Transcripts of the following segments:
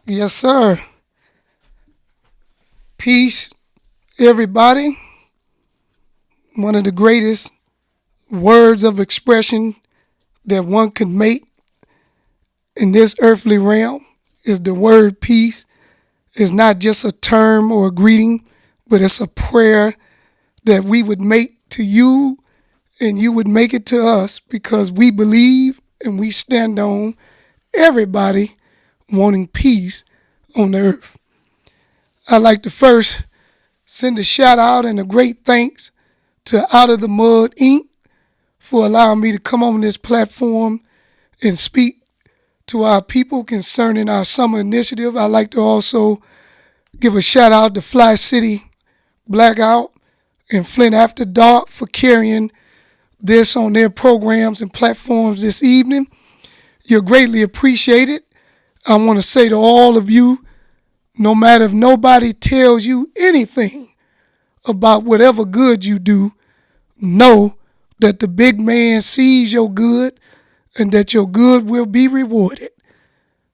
Yes, sir. Peace, everybody. One of the greatest words of expression that one could make in this earthly realm is the word peace. It's not just a term or a greeting, but it's a prayer that we would make to you and you would make it to us because we believe and we stand on everybody wanting peace on the earth. I'd like to first send a shout out and a great thanks to Out of the Mud Inc. for allowing me to come on this platform and speak to our people concerning our summer initiative. I'd like to also give a shout out to Fli CityBlackout and Flint After Dark for carrying this on their programs and platforms this evening. You're greatly appreciated. I want to say to all of you, no matter if nobody tells you anything about whatever good you do, know that the big man sees your good and that your good will be rewarded.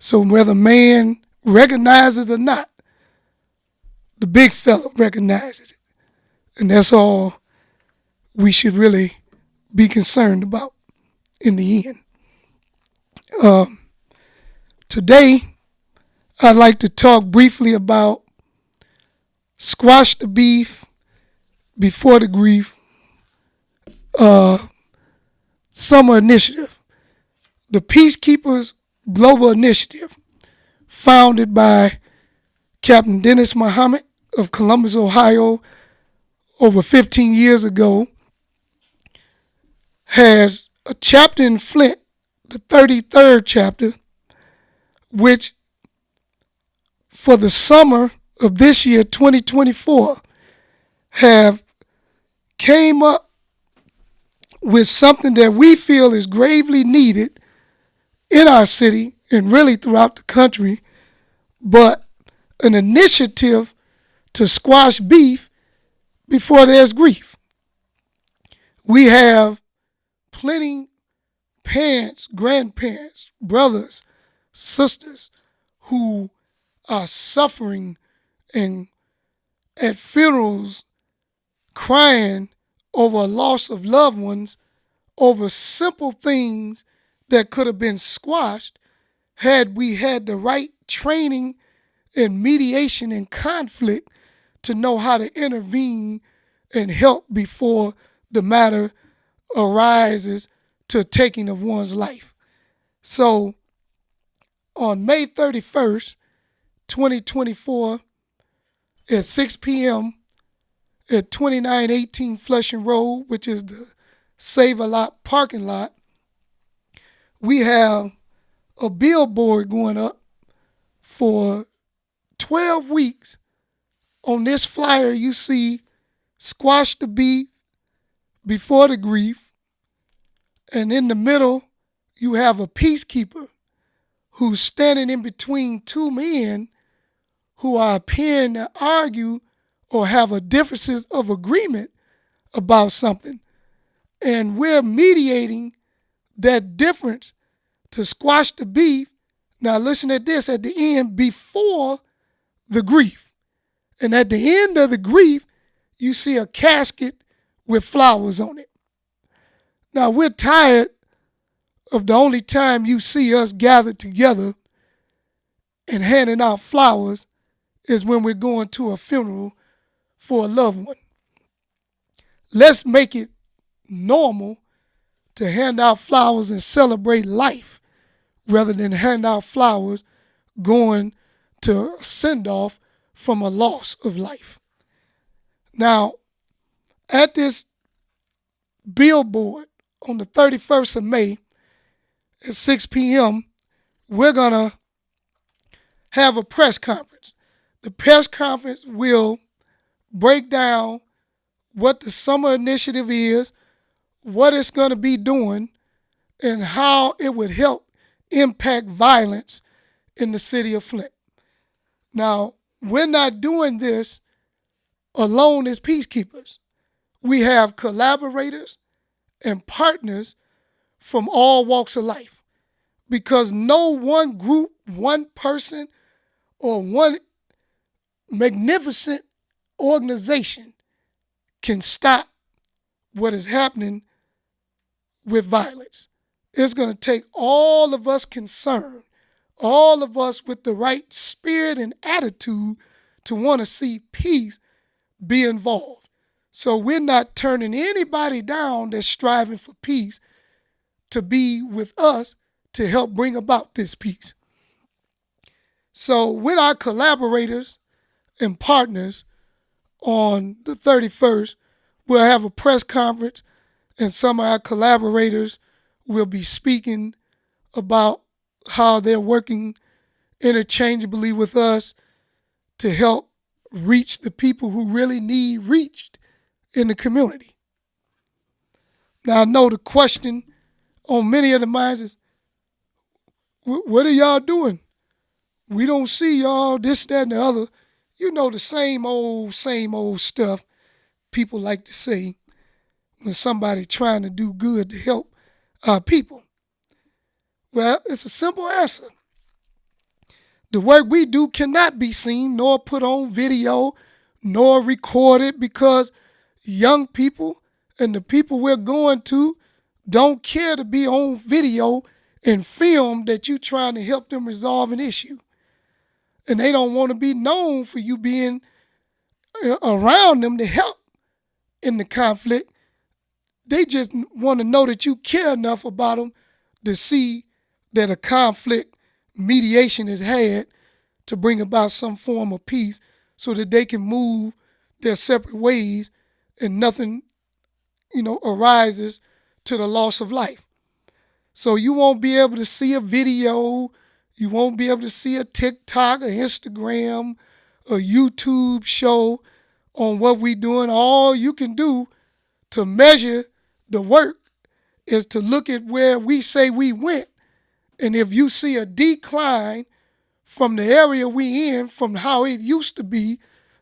So whether man recognizes it or not, the big fella recognizes it. And that's all we should really be concerned about in the end. Today, I'd like to talk briefly about squash the beef before the grief summer initiative. The Peacekeepers Global Initiative, founded by Captain Dennis Muhammad of Columbus, Ohio, over 15 years ago, has a chapter in Flint, the 33rd chapter, which for the summer of this year, 2024, have came up with something that we feel is gravely needed in our city and really throughout the country, but an initiative to squash beef before there's grief. We have plenty parents, grandparents, brothers, sisters who are suffering and at funerals crying over a loss of loved ones over simple things that could have been squashed had we had the right training and mediation and conflict to know how to intervene and help before the matter arises to taking of one's life. So on May 31st, 2024, at 6 p.m. at 2918 Flushing Road, which is the Save-A-Lot parking lot, we have a billboard going up for 12 weeks. On this flyer, you see Squash the Beef Before the Grief, and in the middle, you have a peacekeeper who's standing in between two men who are appearing to argue or have a differences of agreement about something. And we're mediating that difference to squash the beef. Now listen at this, at the end, before the grief. And at the end of the grief, you see a casket with flowers on it. Now we're tired of the only time you see us gathered together and handing out flowers is when we're going to a funeral for a loved one. Let's make it normal to hand out flowers and celebrate life rather than hand out flowers going to a send-off from a loss of life. Now, at this billboard on the 31st of May at 6 p.m., we're going to have a press conference. The press conference will break down what the summer initiative is, what it's going to be doing, and how it would help impact violence in the city of Flint. Now, we're not doing this alone as peacekeepers. We have collaborators and partners from all walks of life because no one group, one person, or one magnificent organization can stop what is happening with violence. It's going to take all of us concerned, all of us with the right spirit and attitude to want to see peace be involved. So we're not turning anybody down that's striving for peace to be with us to help bring about this peace. So with our collaborators and partners on the 31st, we'll have a press conference, and some of our collaborators will be speaking about how they're working interchangeably with us to help reach the people who really need reached in the community. Now, I know the question on many of the minds is, what are y'all doing? We don't see y'all, this, that, and the other. You know, the same old stuff people like to say when somebody trying to do good to help our people. Well, it's a simple answer. The work we do cannot be seen nor put on video nor recorded because young people and the people we're going to don't care to be on video and film that you trying to help them resolve an issue. And they don't want to be known for you being around them to help in the conflict. They just want to know that you care enough about them to see that a conflict mediation is had to bring about some form of peace so that they can move their separate ways and nothing, arises to the loss of life. So you won't be able to see a video, you won't be able to see a TikTok, or Instagram, a YouTube show on what we're doing. All you can do to measure the work is to look at where we say we went. And if you see a decline from the area we in, from how it used to be,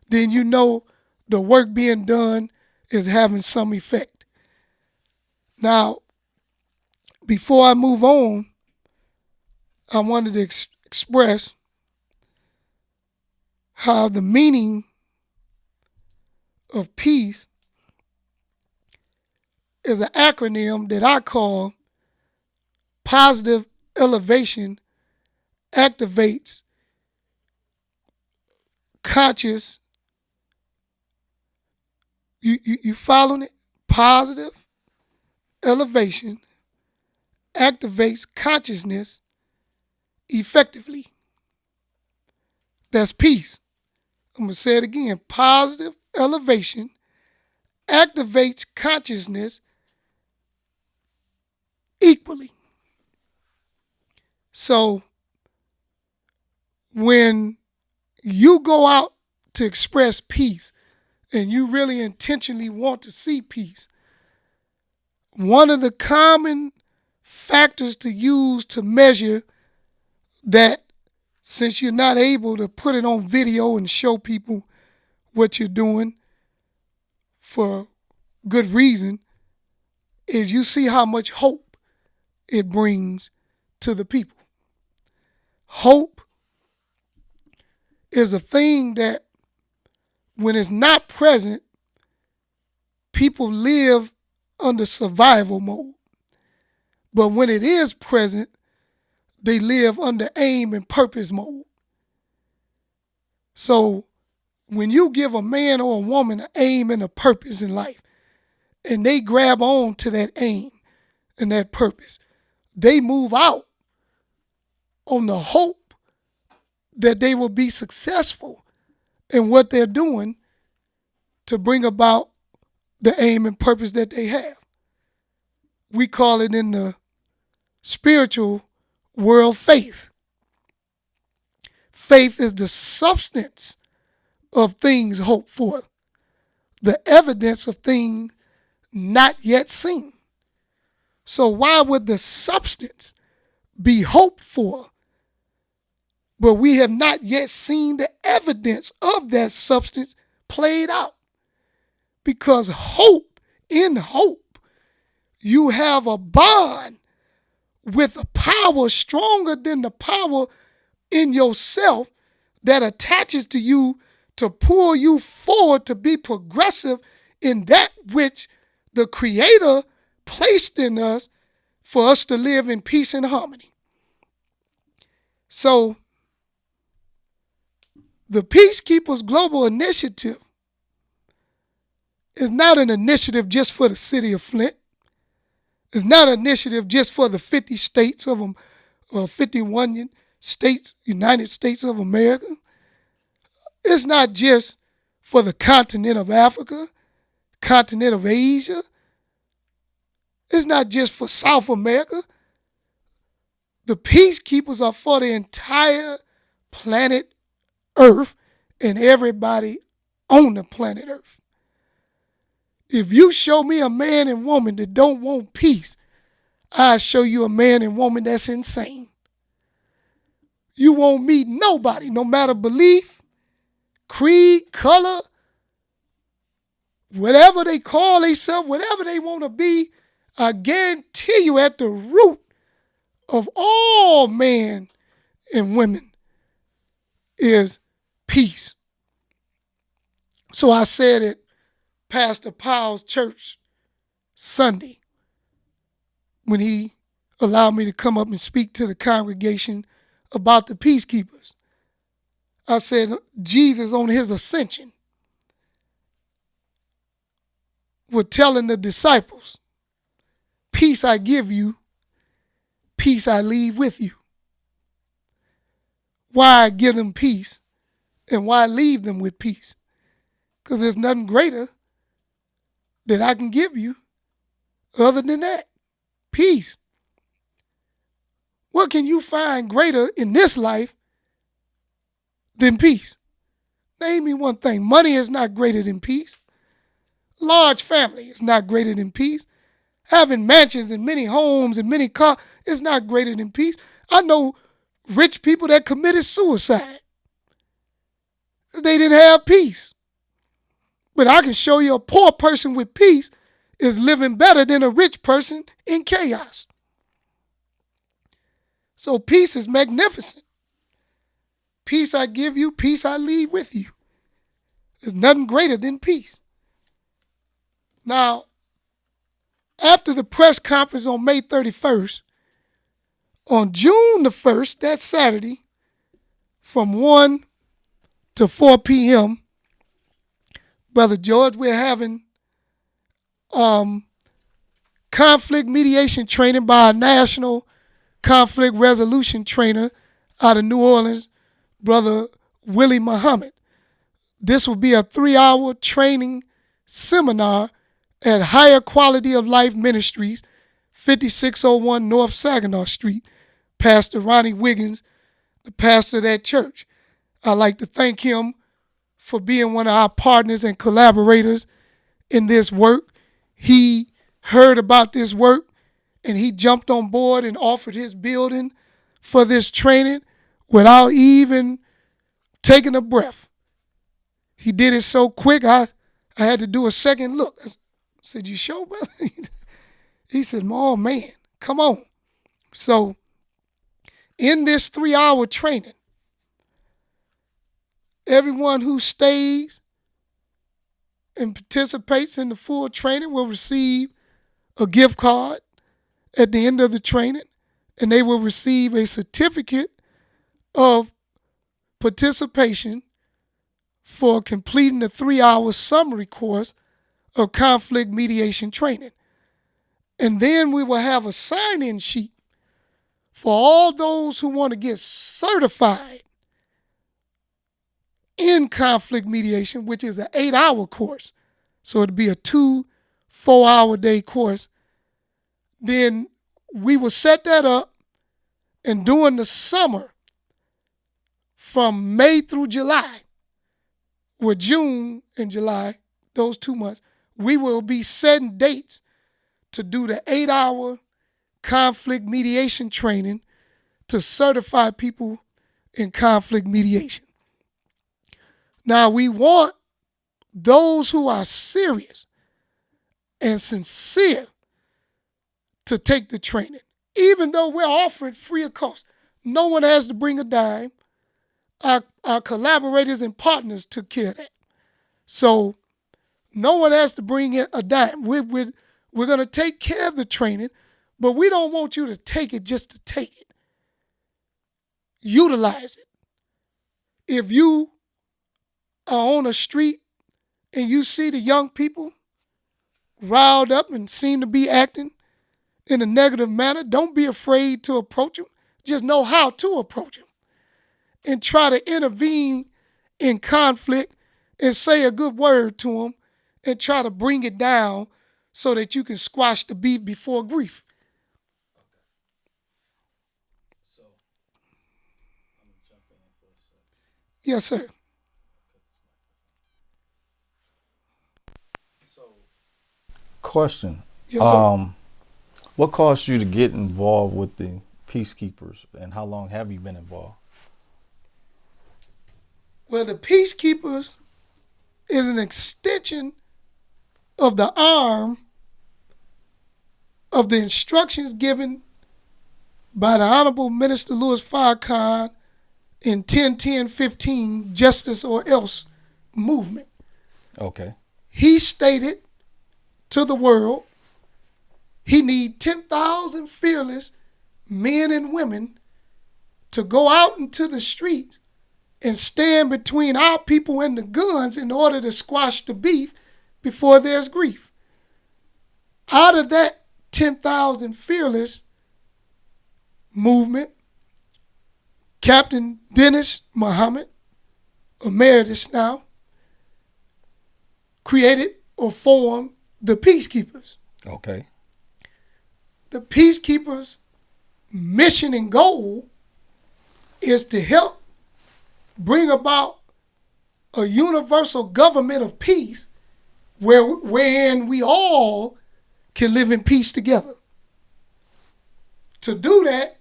then you know the work being done is having some effect. Now, before I move on, I wanted to express how the meaning of peace is an acronym that I call Positive Elevation Activates Conscious. You following it? Positive elevation activates consciousness effectively. That's peace. I'm going to say it again. Positive elevation activates consciousness equally. So when you go out to express peace and you really intentionally want to see peace, one of the common factors to use to measure that, since you're not able to put it on video and show people what you're doing for good reason, is you see how much hope it brings to the people. Hope is a thing that when it's not present, people live under survival mode. But when it is present, they live under aim and purpose mode. So when you give a man or a woman an aim and a purpose in life, and they grab on to that aim and that purpose, they move out on the hope that they will be successful in what they're doing to bring about the aim and purpose that they have. We call it in the spiritual world faith. Faith is the substance of things hoped for, the evidence of things not yet seen. So why would the substance be hoped for, but we have not yet seen the evidence of that substance played out? Because in hope, you have a bond with a power stronger than the power in yourself that attaches to you to pull you forward to be progressive in that which the Creator placed in us for us to live in peace and harmony. So, the Peacekeepers Global Initiative is not an initiative just for the city of Flint. It's not an initiative just for the 50 states of 51 states, United States of America. It's not just for the continent of Africa, continent of Asia. It's not just for South America. The peacekeepers are for the entire planet Earth and everybody on the planet Earth. If you show me a man and woman that don't want peace, I'll show you a man and woman that's insane. You won't meet nobody, no matter belief, creed, color, whatever they call themselves, whatever they want to be. I guarantee you at the root of all men and women is peace. So I said at Pastor Powell's church Sunday when he allowed me to come up and speak to the congregation about the peacekeepers. I said Jesus on his ascension was telling the disciples, peace I give you, peace I leave with you. Why I give them peace and why I leave them with peace? Because there's nothing greater that I can give you other than that, peace. What can you find greater in this life than peace? Name me one thing. Money is not greater than peace. Large family is not greater than peace. Having mansions and many homes and many cars is not greater than peace. I know rich people that committed suicide. They didn't have peace. But I can show you a poor person with peace is living better than a rich person in chaos. So peace is magnificent. Peace I give you, peace I leave with you. There's nothing greater than peace. Now, after the press conference on May 31st, on June the 1st, that Saturday, from 1 to 4 p.m., Brother George, we're having conflict mediation training by a national conflict resolution trainer out of New Orleans, Brother Willie Muhammad. This will be a 3-hour training seminar at Higher Quality of Life Ministries, 5601 North Saginaw Street. Pastor Ronnie Wiggins, the pastor of that church. I'd like to thank him for being one of our partners and collaborators in this work. He heard about this work and he jumped on board and offered his building for this training without even taking a breath. He did it so quick, I had to do a second look. I said, you sure, brother? He said, oh, man, come on. So in this 3-hour training, everyone who stays and participates in the full training will receive a gift card at the end of the training, and they will receive a certificate of participation for completing the 3-hour summary course of conflict mediation training. And then we will have a sign-in sheet for all those who want to get certified in conflict mediation, which is an 8-hour course. So it'd be a 2 4-hour day course. Then we will set that up, and during the summer, from May through July, or June and July, those 2 months, we will be setting dates to do the 8-hour conflict mediation training to certify people in conflict mediation. Now, we want those who are serious and sincere to take the training, even though we're offering free of cost. No one has to bring a dime. Our Our collaborators and partners took care of that. So no one has to bring in a dime. We're going to take care of the training, but we don't want you to take it just to take it. Utilize it. If you are on a street and you see the young people riled up and seem to be acting in a negative manner, don't be afraid to approach them. Just know how to approach them and try to intervene in conflict and say a good word to them and try to bring it down so that you can squash the beef before grief. So, I'm going to jump in for a second. Yes, sir. So, question. Yes, sir. What caused you to get involved with the Peacekeepers, and how long have you been involved? Well, the Peacekeepers is an extension of the arm of the instructions given by the Honorable Minister Louis Farrakhan in 10-10-15 Justice or Else movement. Okay. He stated to the world he need 10,000 fearless men and women to go out into the streets and stand between our people and the guns in order to squash the beef before there's grief. Out of that 10,000 fearless movement, Captain Dennis Muhammad, emeritus now, created or formed the Peacekeepers. Okay. The Peacekeepers' mission and goal is to help bring about a universal government of peace wherein we all can live in peace together. To do that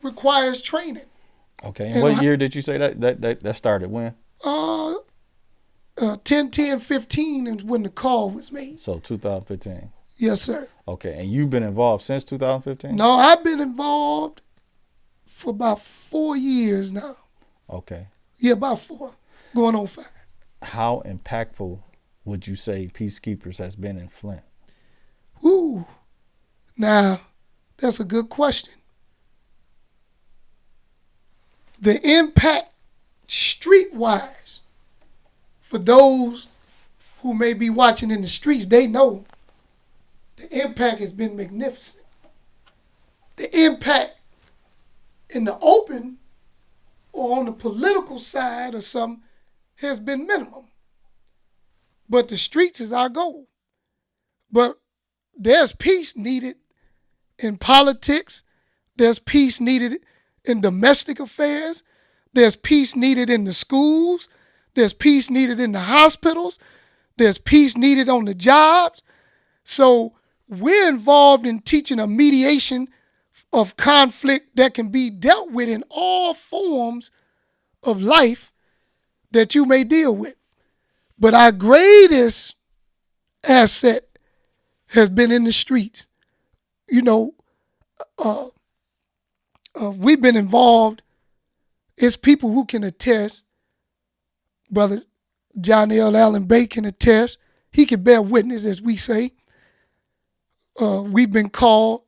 requires training. Okay. And what year did you say that started? When? 10-10-15 is when the call was made. So 2015. Yes, sir. Okay. And you've been involved since 2015? No, I've been involved for about 4 years now. Okay. Yeah, about 4, going on 5. How impactful would you say Peacekeepers has been in Flint? Woo. Now, that's a good question. The impact streetwise, for those who may be watching in the streets, they know the impact has been magnificent. The impact in the open or on the political side or something has been minimum. But the streets is our goal. But there's peace needed in politics. There's peace needed in domestic affairs. There's peace needed in the schools. There's peace needed in the hospitals. There's peace needed on the jobs. So we're involved in teaching a mediation of conflict that can be dealt with in all forms of life that you may deal with. But our greatest asset has been in the streets. You know, we've been involved. It's people who can attest. Brother John L. Allen Bay can attest. He can bear witness, as we say. We've been called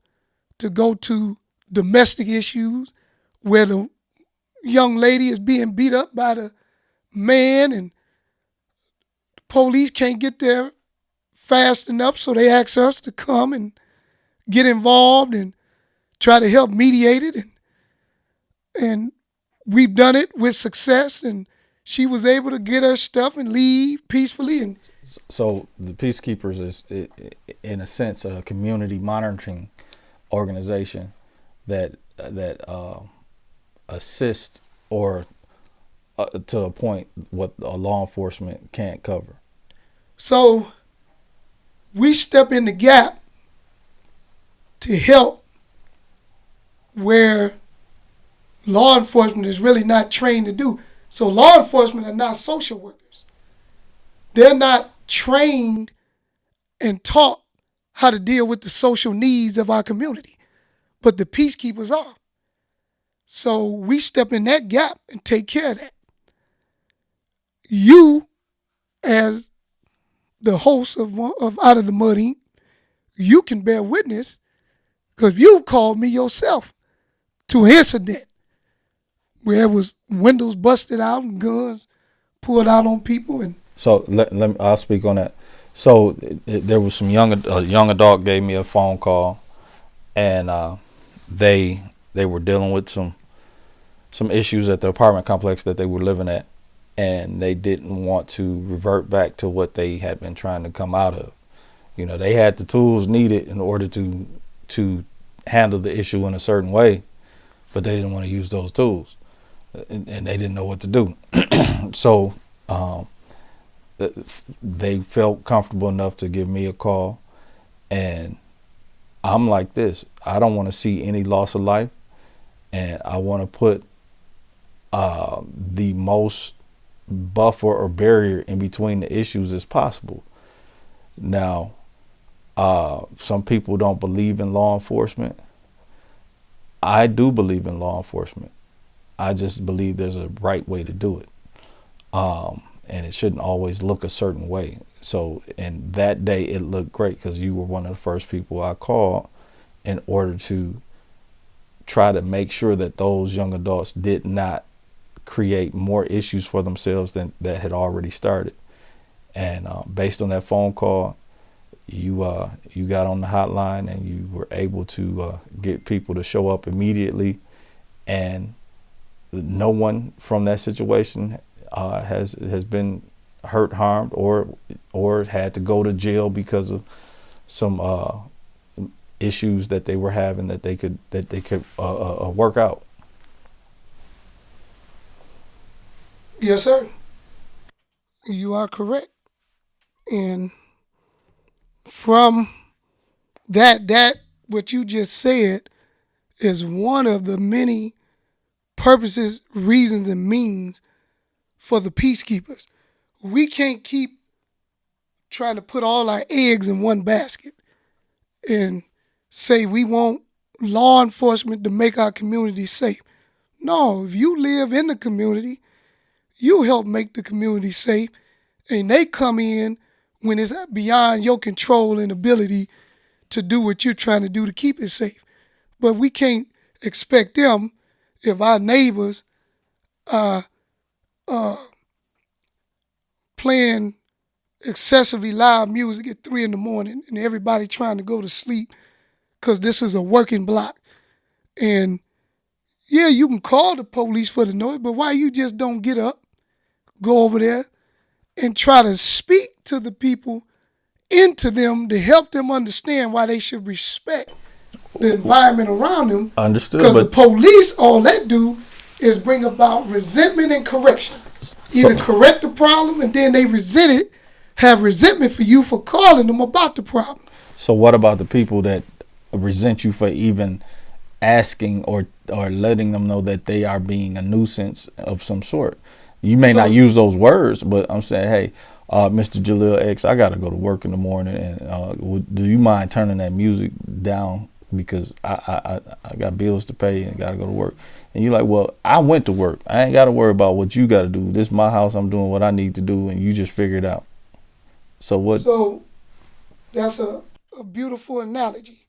to go to domestic issues where the young lady is being beat up by the man and the police can't get there fast enough, so they ask us to come and get involved and try to help mediate it. And we've done it with success, and she was able to get her stuff and leave peacefully. And so the Peacekeepers is, in a sense, a community monitoring organization that assists or to a point what a law enforcement can't cover. So we step in the gap to help where law enforcement is really not trained to do. So law enforcement are not social workers. They're not trained and taught how to deal with the social needs of our community. But the Peacekeepers are. So we step in that gap and take care of that. you, as the host of Out of the Mud Inc., you can bear witness because you called me yourself to an incident where it was windows busted out and guns pulled out on people. And So I'll speak on that. So there was a young adult gave me a phone call, and they were dealing with some issues at the apartment complex that they were living at, and they didn't want to revert back to what they had been trying to come out of. You know, they had the tools needed in order to handle the issue in a certain way, but they didn't want to use those tools, and they didn't know what to do. So they felt comfortable enough to give me a call, and I'm like this. I don't want to see any loss of life, and I want to put the most buffer or barrier in between the issues as possible. Now, some people don't believe in law enforcement. I do believe in law enforcement. I just believe there's a right way to do it. And it shouldn't always look a certain way. So, and that day it looked great because you were one of the first people I called in order to try to make sure that those young adults did not create more issues for themselves than that had already started. And based on that phone call, you got on the hotline and you were able to get people to show up immediately, and no one from that situation has been hurt, harmed, or had to go to jail because of some issues that they were having that they could work out. yes, sir, you are correct. And from that what you just said is one of the many purposes, reasons, and means for the peacekeepers. We can't keep trying to put all our eggs in one basket and say we want law enforcement to make our community safe. No, if you live in the community, you help make the community safe, and they come in when it's beyond your control and ability to do what you're trying to do to keep it safe. But we can't expect them, if our neighbors are playing excessively loud music at 3 in the morning and everybody trying to go to sleep because this is a working block. And yeah, you can call the police for the noise, but why you just don't get up, go over there, and try to speak to the people, into them, to help them understand why they should respect the environment around them. Understood. Because the police, all that do is bring about resentment and correction. Either correct the problem and then they have resentment for you for calling them about the problem. So what about the people that resent you for even asking or letting them know that they are being a nuisance of some sort? You may not use those words, but I'm saying, hey, Mr. Jalil X, I got to go to work in the morning, and do you mind turning that music down because I got bills to pay and got to go to work? And you're like, well, I went to work. I ain't got to worry about what you got to do. This is my house. I'm doing what I need to do, and you just figure it out. So what? So that's a beautiful analogy.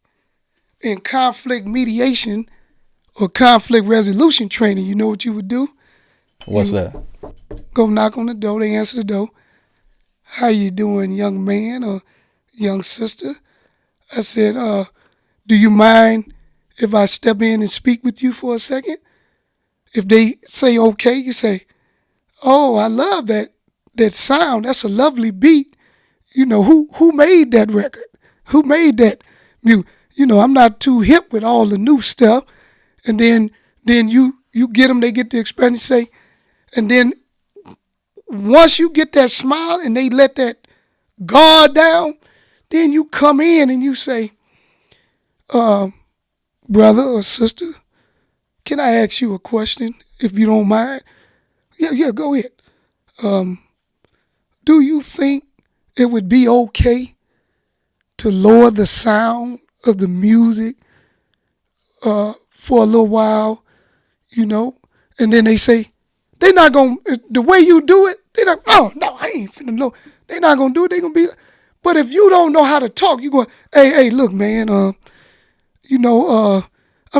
In conflict mediation or conflict resolution training, you know what you would do? What's that? Go knock on the door. They answer the door. How you doing, young man or young sister? I said, do you mind if I step in and speak with you for a second? If they say okay, you say, oh, I love that sound. That's a lovely beat. You know, who made that record? Who made that music? You know, I'm not too hip with all the new stuff. And then you get them, they get the experience, say, and then once you get that smile and they let that guard down, then you come in and you say, brother or sister, can I ask you a question if you don't mind? Yeah, go ahead. Do you think it would be okay to lower the sound of the music for a little while, you know? And then they say, they not going to, the way you do it, they not, oh, no, I ain't finna know. They not going to do it. They going to be, but if you don't know how to talk, you going, hey, look, man, I'm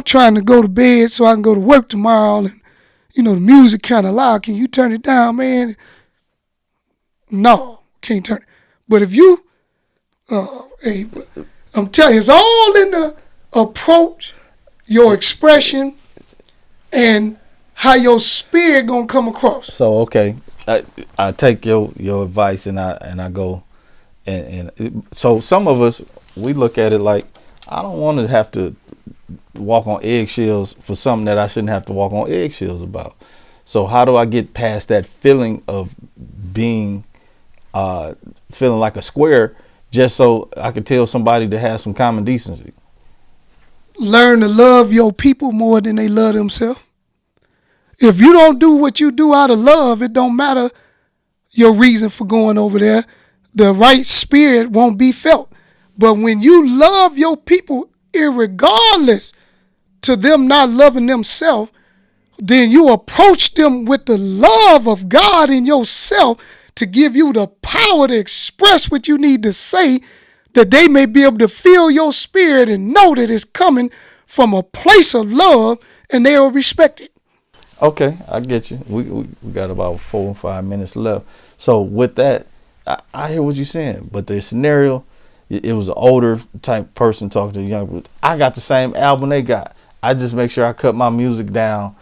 trying to go to bed so I can go to work tomorrow, and, the music kind of loud. Can you turn it down, man? No, can't turn it. But if you, hey, I'm telling you, it's all in the approach, your expression, and how your spirit gonna come across. So okay, I take your advice and I go, and so some of us, we look at it like, I don't want to have to walk on eggshells for something that I shouldn't have to walk on eggshells about. So how do I get past that feeling of being feeling like a square, just so I can tell somebody to have some common decency? Learn to love your people more than they love themselves. If you don't do what you do out of love, it don't matter your reason for going over there. The right spirit won't be felt. But when you love your people, irregardless to them not loving themselves, then you approach them with the love of God in yourself to give you the power to express what you need to say, that they may be able to feel your spirit and know that it's coming from a place of love, and they'll respect it. Okay, I get you. We got about 4 or 5 minutes left. So with that, I hear what you're saying, but the scenario, it was an older type person talking to a young. I got the same album they got. I just make sure I cut my music down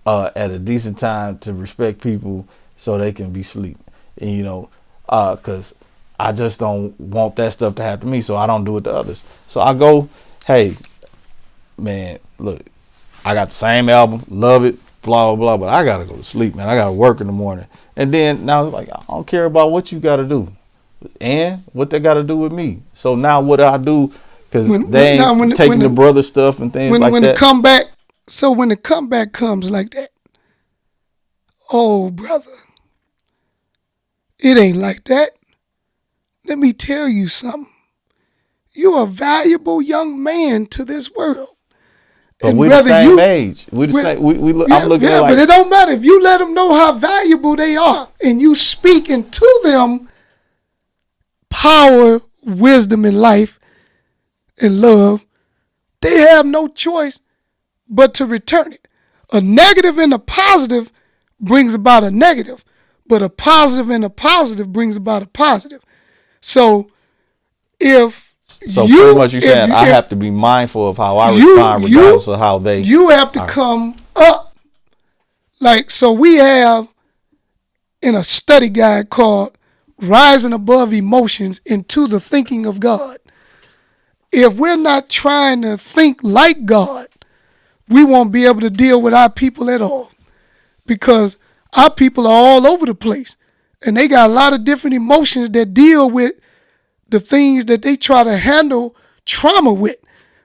at a decent time to respect people so they can be asleep. And, because I just don't want that stuff to happen to me, so I don't do it to others. So I go, hey, man, look, I got the same album, love it, blah, blah, blah, but I got to go to sleep, man. I got to work in the morning. And then now it's like, I don't care about what you got to do and what they got to do with me. So now what do I do? Because they ain't taking the brother stuff and things like that. When the comeback comes like that, oh, brother, it ain't like that. Let me tell you something. You're a valuable young man to this world. But we're the same age. I'm looking at it like, but it don't matter. If you let them know how valuable they are and you speak into them power, wisdom, and life and love, they have no choice but to return it. A negative and a positive brings about a negative, but a positive and a positive brings about a positive. So pretty much you said I have to be mindful of how I respond regardless of how they. You have to come up. So we have in a study guide called Rising Above Emotions into the Thinking of God. If we're not trying to think like God, we won't be able to deal with our people at all, because our people are all over the place and they got a lot of different emotions that deal with the things that they try to handle trauma with.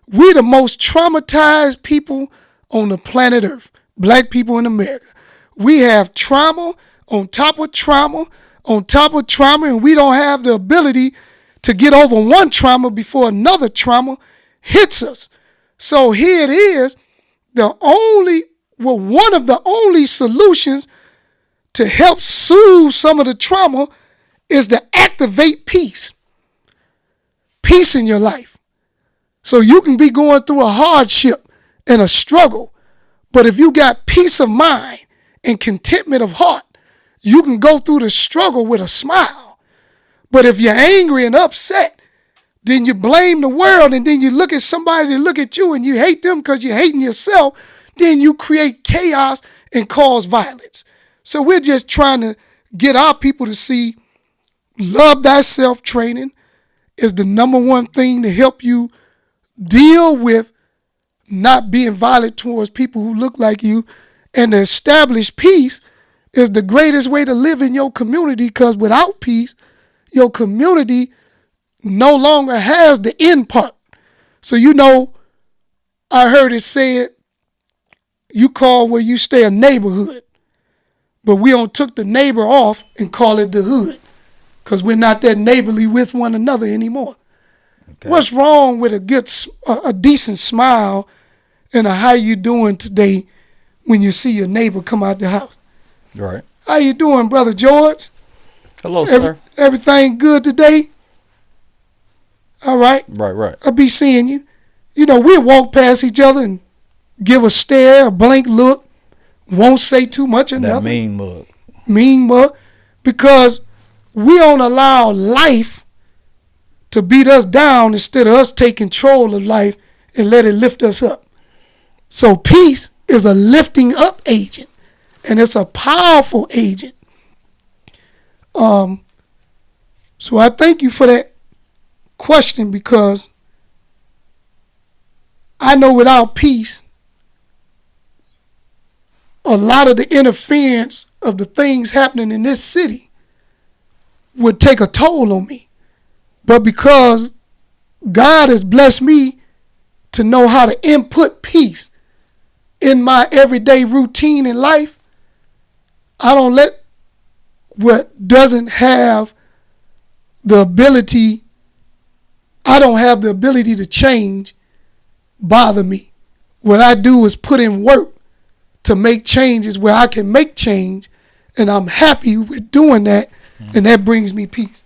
We're the most traumatized people on the planet Earth, black people in America. We have trauma on top of trauma on top of trauma, and we don't have the ability to get over one trauma before another trauma hits us. So here it is, one of the only solutions to help soothe some of the trauma is to activate peace. Peace in your life. So you can be going through a hardship and a struggle, but if you got peace of mind and contentment of heart, you can go through the struggle with a smile. But if you're angry and upset, then you blame the world, and then you look at somebody that look at you and you hate them because you're hating yourself, then you create chaos and cause violence. So we're just trying to get our people to see love thyself training is the number one thing to help you deal with not being violent towards people who look like you, and to establish peace is the greatest way to live in your community, because without peace, your community no longer has the end part. So, I heard it said, you call where you stay a neighborhood, but we don't took the neighbor off and call it the hood, because we're not that neighborly with one another anymore. Okay. What's wrong with a decent smile and a how you doing today when you see your neighbor come out the house? Right. How you doing, Brother George? Hello, sir. Everything good today? All right. Right. I'll be seeing you. You know, we'll walk past each other and give a stare, a blank look, won't say too much or That nothing. mean mug. Because we don't allow life to beat us down instead of us take control of life and let it lift us up. So peace is a lifting up agent, and it's a powerful agent. So I thank you for that question, because I know without peace, a lot of the interference of the things happening in this city would take a toll on me. But because God has blessed me to know how to input peace in my everyday routine in life, I don't let what doesn't have the ability, I don't have the ability to change, bother me. What I do is put in work to make changes where I can make change, and I'm happy with doing that, and that brings me peace.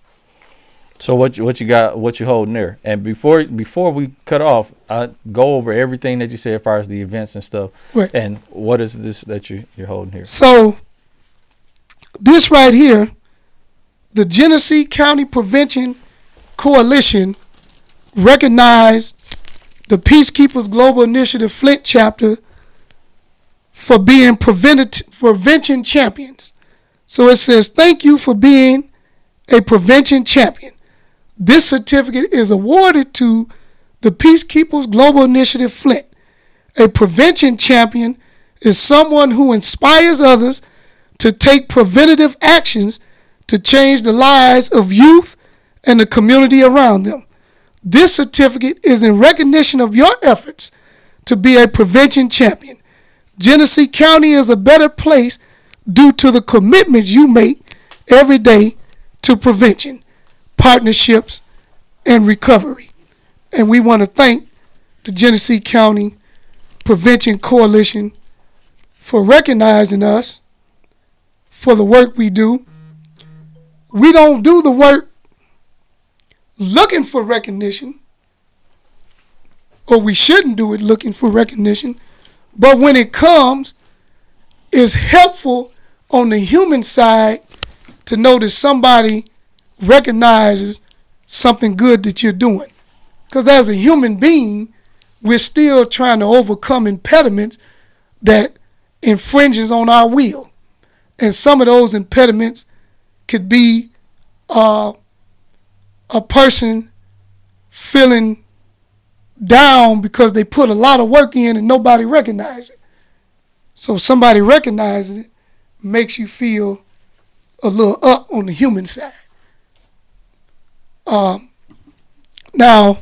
So what you got, what you holding there? And before we cut off, I go over everything that you said as far as the events and stuff. Right. And what is this that you're holding here? So this right here, the Genesee County Prevention Coalition recognized the Peacekeepers Global Initiative Flint chapter for being prevention champions. So it says, thank you for being a prevention champion. This certificate is awarded to the Peacekeepers Global Initiative Flint. A prevention champion is someone who inspires others to take preventative actions to change the lives of youth and the community around them. This certificate is in recognition of your efforts to be a prevention champion. Genesee County is a better place due to the commitments you make every day to prevention, partnerships, and recovery. And we want to thank the Genesee County Prevention Coalition for recognizing us for the work we do. We don't do the work looking for recognition, or we shouldn't do it looking for recognition, but when it comes, it's helpful on the human side to know that somebody recognizes something good that you're doing. Because as a human being, we're still trying to overcome impediments that infringes on our will. And some of those impediments could be a person feeling down because they put a lot of work in and nobody recognizes it. So somebody recognizes it, makes you feel a little up on the human side. Now,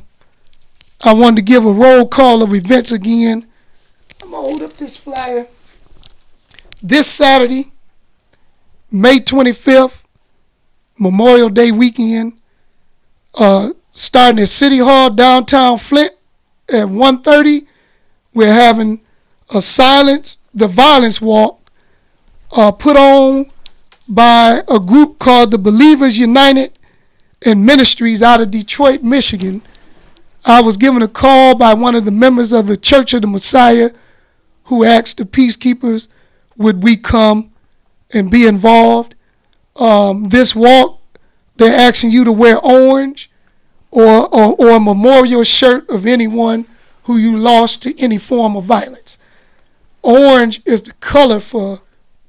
I wanted to give a roll call of events again. I'm going to hold up this flyer. This Saturday, May 25th, Memorial Day weekend, starting at City Hall, downtown Flint at 1:30. We're having a Silence the Violence walk put on by a group called the Believers United and Ministries out of Detroit, Michigan. I was given a call by one of the members of the Church of the Messiah who asked the peacekeepers, would we come and be involved? This walk, they're asking you to wear orange or a memorial shirt of anyone who you lost to any form of violence. Orange is the color for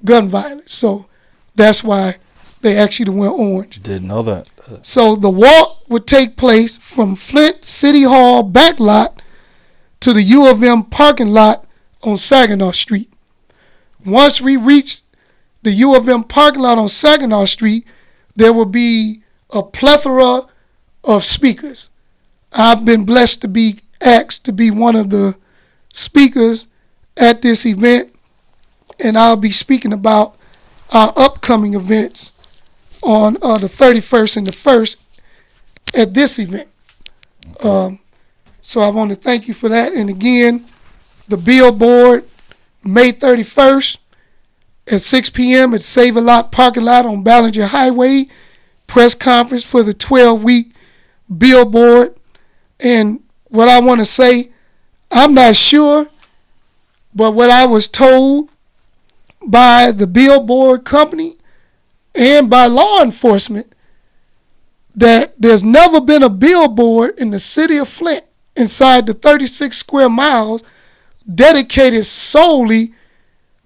gun violence, so that's why they ask you to wear orange. Didn't know that. So the walk would take place from Flint City Hall back lot to the U of M parking lot on Saginaw Street. Once we reach the U of M parking lot on Saginaw Street, there will be a plethora of speakers. I've been blessed to be asked to be one of the speakers at this event, and I'll be speaking about our upcoming events on the 31st and the 1st at this event. So I want to thank you for that. And again, the billboard, May 31st at 6 p.m. at Save-A-Lot parking lot on Ballinger Highway. Press conference for the 12-week billboard. And what I want to say, I'm not sure, but what I was told by the billboard company and by law enforcement, that there's never been a billboard in the city of Flint inside the 36 square miles dedicated solely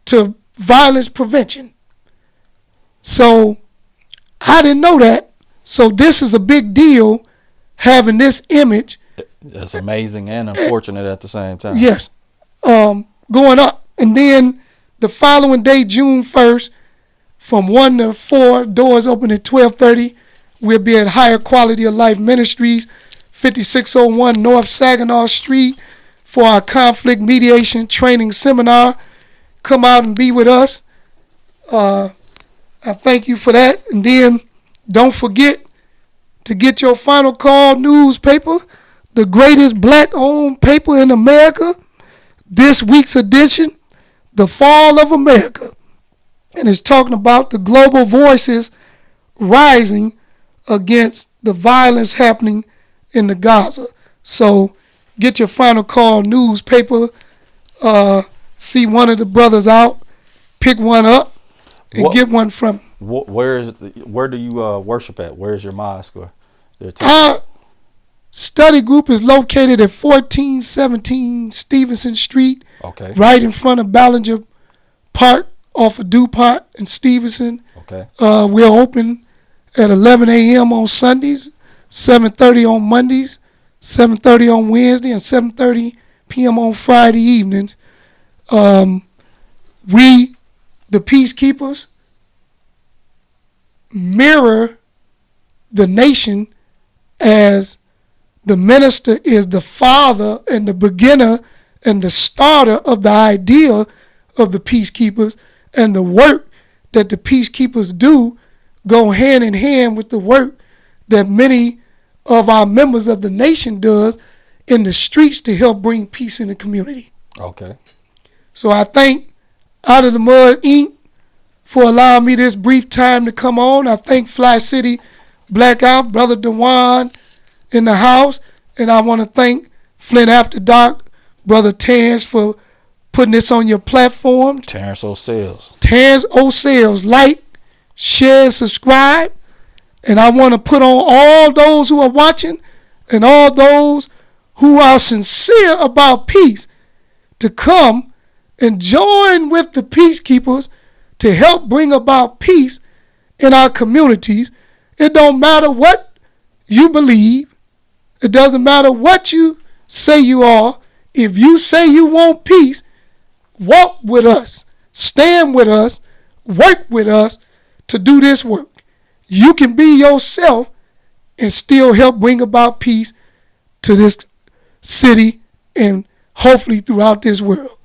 to violence prevention. So I didn't know that. So this is a big deal, having this image. That's amazing and unfortunate at the same time. Yes. Going up. And then the following day, June 1st, from 1 to 4, doors open at 12:30. We'll be at Higher Quality of Life Ministries, 5601 North Saginaw Street, for our conflict mediation training seminar. Come out and be with us. I thank you for that. And then don't forget to get your Final Call newspaper, the greatest black-owned paper in America. This week's edition, The Fall of America. And it's talking about the global voices rising against the violence happening in the Gaza. So get your Final Call newspaper, see one of the brothers out, pick one up, and get one from. Where do you worship at? Where's your mosque? Our study group is located at 1417 Stevenson Street, okay, right in front of Ballinger Park off of DuPont and Stevenson. Okay. We're open at 11 a.m. on Sundays, 7:30 on Mondays, 7:30 on Wednesday, and 7:30 p.m. on Friday evenings. We, the Peacekeepers, mirror the nation as the minister is the father and the beginner and the starter of the idea of the Peacekeepers, and the work that the Peacekeepers do go hand in hand with the work that many of our members of the nation does in the streets to help bring peace in the community. Okay. So I thank Out of the Mud Inc. for allowing me this brief time to come on. I thank Fli CityBlackout, Brother Dewan in the house, and I want to thank Flint After Dark, Brother Terrence, for putting this on your platform. Terrence O'Sales. Terrence O'Sales. Like, share, subscribe. And I want to put on all those who are watching and all those who are sincere about peace to come and join with the Peacekeepers to help bring about peace in our communities. It don't matter what you believe. It doesn't matter what you say you are. If you say you want peace, walk with us, stand with us, work with us to do this work. You can be yourself and still help bring about peace to this city and hopefully throughout this world.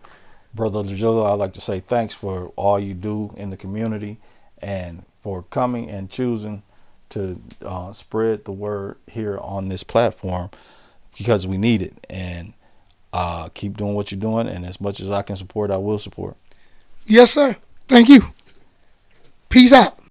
Brother Joe, I'd like to say thanks for all you do in the community and for coming and choosing to spread the word here on this platform, because we need it. And keep doing what you're doing, and as much as I can support, I will support. Yes, sir. Thank you. Peace out.